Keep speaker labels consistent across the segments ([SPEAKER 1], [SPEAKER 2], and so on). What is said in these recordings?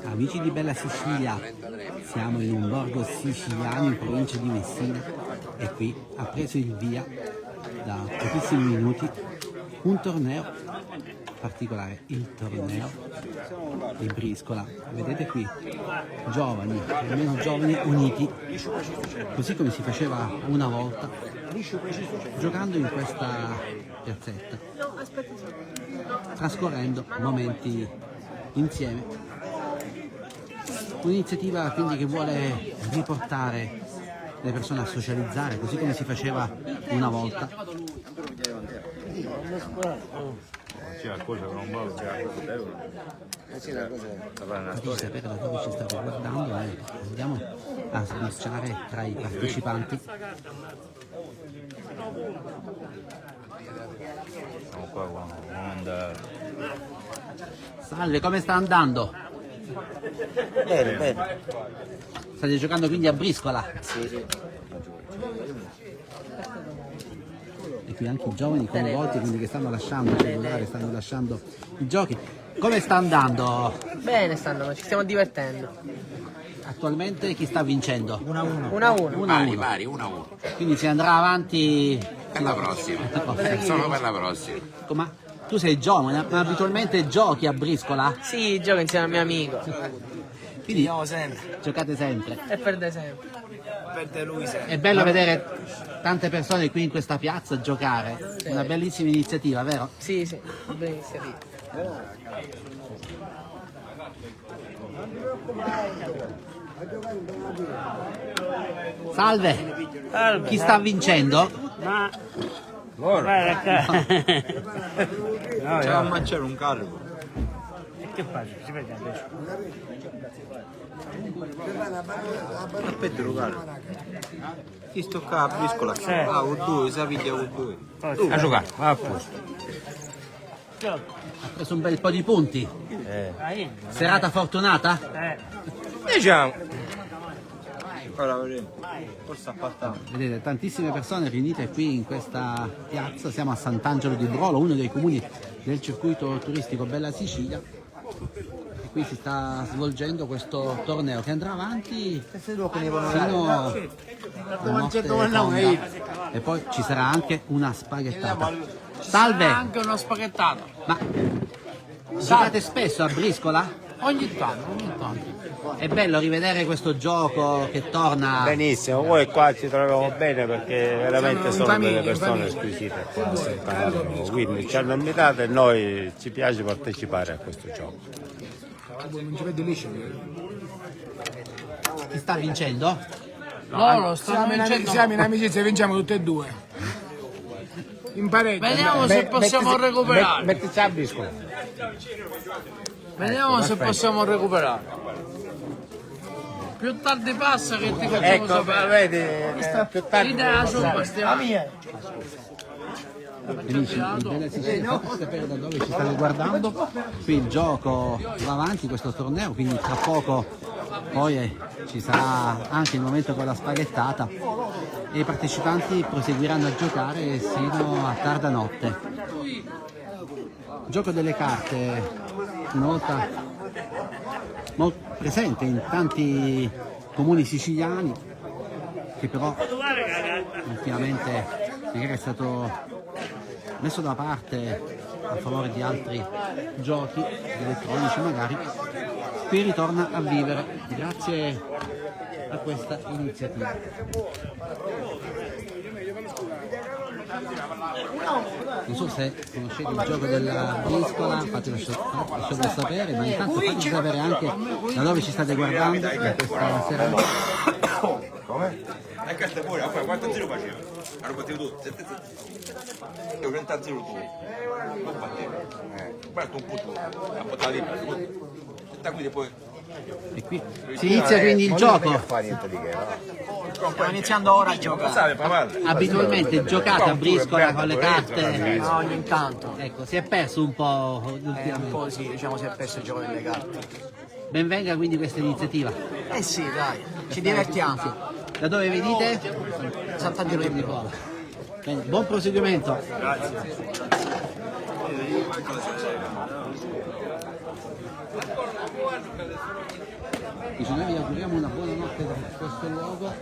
[SPEAKER 1] Amici di Bella Sicilia, siamo in un borgo siciliano in provincia di Messina e qui ha preso il via da pochissimi minuti un torneo particolare, il torneo di briscola. Vedete qui, giovani, almeno giovani uniti, così come si faceva una volta, giocando in questa piazzetta, trascorrendo momenti insieme. Un'iniziativa quindi che vuole riportare le persone a socializzare, così come si faceva una volta. Fateci sapere da dove ci state guardando e andiamo a sbirciare tra i partecipanti. Salve, come sta andando?
[SPEAKER 2] Bene, bene.
[SPEAKER 1] State giocando quindi a briscola?
[SPEAKER 2] Sì.
[SPEAKER 1] E qui anche i giovani coinvolti, quindi che stanno lasciando il cellulare, stanno lasciando i giochi. Come sta andando?
[SPEAKER 3] Bene, ci stiamo divertendo.
[SPEAKER 1] Attualmente chi sta vincendo?
[SPEAKER 3] 1-1.
[SPEAKER 1] 1-1.
[SPEAKER 4] Pari, 1-1.
[SPEAKER 1] Quindi si andrà avanti
[SPEAKER 4] Per la prossima. Solo per la prossima.
[SPEAKER 1] Ma tu sei giovane, ma abitualmente giochi a briscola?
[SPEAKER 3] Sì, gioco insieme al mio amico.
[SPEAKER 1] Quindi
[SPEAKER 2] sempre.
[SPEAKER 1] giocate sempre.
[SPEAKER 3] E perde sempre.
[SPEAKER 2] Perde lui sempre.
[SPEAKER 1] È bello vedere tante persone qui in questa piazza giocare. Una bellissima iniziativa, vero?
[SPEAKER 3] Sì, benissimo.
[SPEAKER 1] Salve! Chi sta vincendo?
[SPEAKER 2] C'è a mangiare un carro.
[SPEAKER 5] Che faccio? Si vede adesso.
[SPEAKER 2] Aspetta, lo carro. Chi sto qua a briscola? Ah, o due, sapete o due.
[SPEAKER 5] A giocare, va a posto.
[SPEAKER 1] Ha preso un bel po' di punti. Serata fortunata?
[SPEAKER 2] Diciamo. Ora vedremo. Forse appartamo.
[SPEAKER 1] Vedete, tantissime persone riunite qui in questa piazza. Siamo a Sant'Angelo di Brolo, uno dei comuni del circuito turistico Bella Sicilia. E qui si sta svolgendo questo torneo che andrà avanti fino a notte fonda. E poi ci sarà anche una spaghettata. Salve!
[SPEAKER 3] Anche uno spaghettato.
[SPEAKER 1] Ma giocate spesso a briscola?
[SPEAKER 3] Ogni tanto.
[SPEAKER 1] È bello rivedere questo gioco che torna.
[SPEAKER 5] Benissimo, voi qua ci troviamo bene perché veramente sono delle persone squisite qua a Sant'Angelo, quindi ci hanno invitato e noi ci piace partecipare a questo gioco.
[SPEAKER 1] Chi sta vincendo?
[SPEAKER 3] Loro stanno vincendo.
[SPEAKER 6] Siamo in amicizia, vinciamo tutte e due. In pareggio.
[SPEAKER 3] Vediamo se possiamo recuperare.
[SPEAKER 5] Mettici a briscola.
[SPEAKER 3] Vediamo se possiamo recuperare. Più tardi passa che ti facciamo sapere.
[SPEAKER 5] Vedi, più tardi.
[SPEAKER 3] Idea sua, stiamo.
[SPEAKER 1] Amici di Bella Sicilia, fate sapere da dove ci state guardando. Qui il gioco va avanti, questo torneo, quindi tra poco poi ci sarà anche il momento con la spaghettata e i partecipanti proseguiranno a giocare sino a tarda notte. Gioco delle carte, una volta molto presente in tanti comuni siciliani, che però ultimamente magari è stato messo da parte a favore di altri giochi elettronici magari. Qui ritorna a vivere grazie a questa iniziativa. Non so se conoscete il gioco della briscola, fatelo sapere, ma intanto fateci sapere anche da dove ci state guardando in questa serata.
[SPEAKER 7] Come? E questo pure, quanto zero faceva? Hanno battuto tutti, 30 0 tu. Non battevo. Guarda un po' tu. Ha portato lì, sta qui poi.
[SPEAKER 1] E qui si inizia quindi il gioco.
[SPEAKER 3] Stiamo iniziando ora a giocare.
[SPEAKER 1] Abitualmente giocate a briscola con le carte.
[SPEAKER 3] No, ogni tanto.
[SPEAKER 1] Ecco, si è perso un po'
[SPEAKER 3] Un
[SPEAKER 1] ultimamente.
[SPEAKER 3] po' sì, diciamo si è perso il gioco delle carte.
[SPEAKER 1] Benvenga quindi questa iniziativa.
[SPEAKER 3] Eh sì, dai, ci divertiamo.
[SPEAKER 1] Da dove venite?
[SPEAKER 3] Sant'Angelo di Brolo.
[SPEAKER 1] Bene, buon proseguimento.
[SPEAKER 7] Grazie.
[SPEAKER 1] Dice, noi vi auguriamo una buona notte da questo luogo.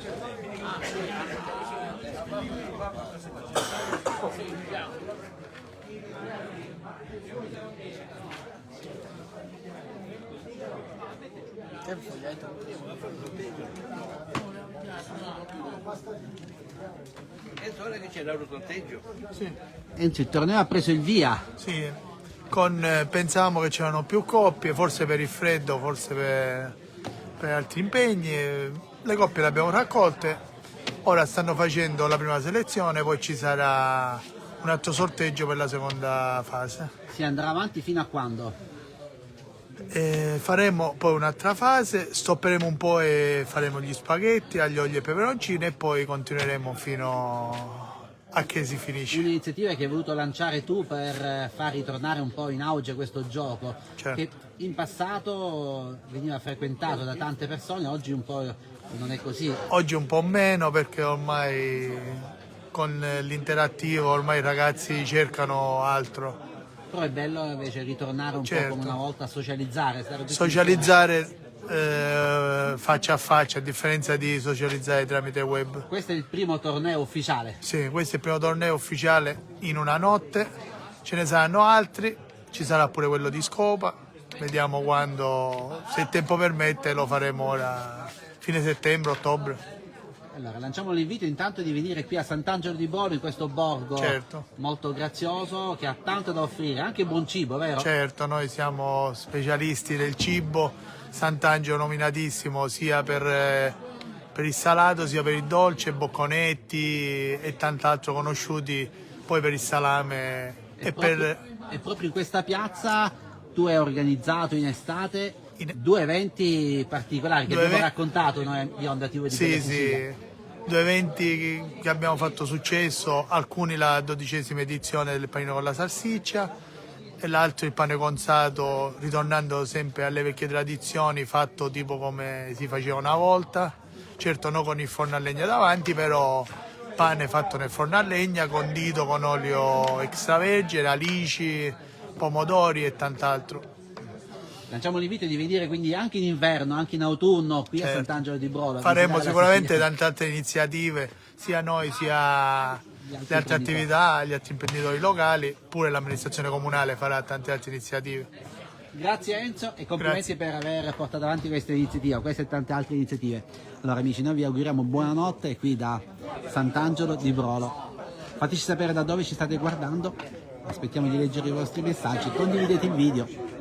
[SPEAKER 3] Enzo, ora che c'è l'autoconteggio?
[SPEAKER 1] Enzo, il torneo ha preso il via.
[SPEAKER 8] Sì, pensavamo che c'erano più coppie, forse per il freddo, forse per altri impegni. Le coppie le abbiamo raccolte, ora stanno facendo la prima selezione, poi ci sarà un altro sorteggio per la seconda fase.
[SPEAKER 1] Si andrà avanti fino a quando?
[SPEAKER 8] Faremo poi un'altra fase, stopperemo un po' e faremo gli spaghetti, aglio, olio e peperoncino e poi continueremo fino a che si finisce.
[SPEAKER 1] Un'iniziativa che hai voluto lanciare tu per far ritornare un po' in auge questo gioco,
[SPEAKER 8] Certo.
[SPEAKER 1] che in passato veniva frequentato da tante persone, oggi un po' non è così.
[SPEAKER 8] Oggi un po' meno perché ormai con l'interattivo ormai i ragazzi cercano altro.
[SPEAKER 1] Però è bello invece ritornare un
[SPEAKER 8] Certo.
[SPEAKER 1] po' come una volta a socializzare.
[SPEAKER 8] Socializzare faccia a faccia, a differenza di socializzare tramite web.
[SPEAKER 1] Questo è il primo torneo ufficiale.
[SPEAKER 8] Sì, questo è il primo torneo ufficiale in una notte, ce ne saranno altri, ci sarà pure quello di Scopa, vediamo quando, se il tempo permette, lo faremo ora, fine settembre, ottobre.
[SPEAKER 1] Allora, lanciamo l'invito intanto di venire qui a Sant'Angelo di Brolo, in questo borgo
[SPEAKER 8] Certo.
[SPEAKER 1] molto grazioso, che ha tanto da offrire, anche buon cibo, vero?
[SPEAKER 8] Certo, noi siamo specialisti del cibo, Sant'Angelo nominatissimo sia per il salato sia per il dolce, bocconetti e tant'altro conosciuti, poi per il salame e per...
[SPEAKER 1] E proprio in questa piazza tu hai organizzato in estate
[SPEAKER 8] In-
[SPEAKER 1] due eventi particolari che
[SPEAKER 8] Due
[SPEAKER 1] abbiamo
[SPEAKER 8] eventi-
[SPEAKER 1] raccontato noi di Onda TV di
[SPEAKER 8] Sì,
[SPEAKER 1] Bella Sicilia.
[SPEAKER 8] sì, due eventi che abbiamo fatto successo, alcuni la 12ª edizione del panino con la salsiccia e l'altro il pane conzato, ritornando sempre alle vecchie tradizioni, fatto tipo come si faceva una volta, certo non con il forno a legna davanti, però pane fatto nel forno a legna, condito con olio extravergine, alici, pomodori e tant'altro.
[SPEAKER 1] Lanciamo l'invito di venire quindi anche in inverno, anche in autunno qui a
[SPEAKER 8] Certo.
[SPEAKER 1] Sant'Angelo di Brolo. a
[SPEAKER 8] Faremo
[SPEAKER 1] visitare la
[SPEAKER 8] sicuramente
[SPEAKER 1] Sicilia.
[SPEAKER 8] tante altre iniziative, sia noi sia
[SPEAKER 1] Gli altri
[SPEAKER 8] le altre
[SPEAKER 1] imprenditori.
[SPEAKER 8] attività, gli altri imprenditori locali, pure l'amministrazione comunale farà tante altre iniziative.
[SPEAKER 1] Grazie Enzo e complimenti per aver portato avanti questa iniziativa, queste e tante altre iniziative. Allora amici, noi vi auguriamo buonanotte qui da Sant'Angelo di Brolo. Fateci sapere da dove ci state guardando, aspettiamo di leggere i vostri messaggi, condividete il video.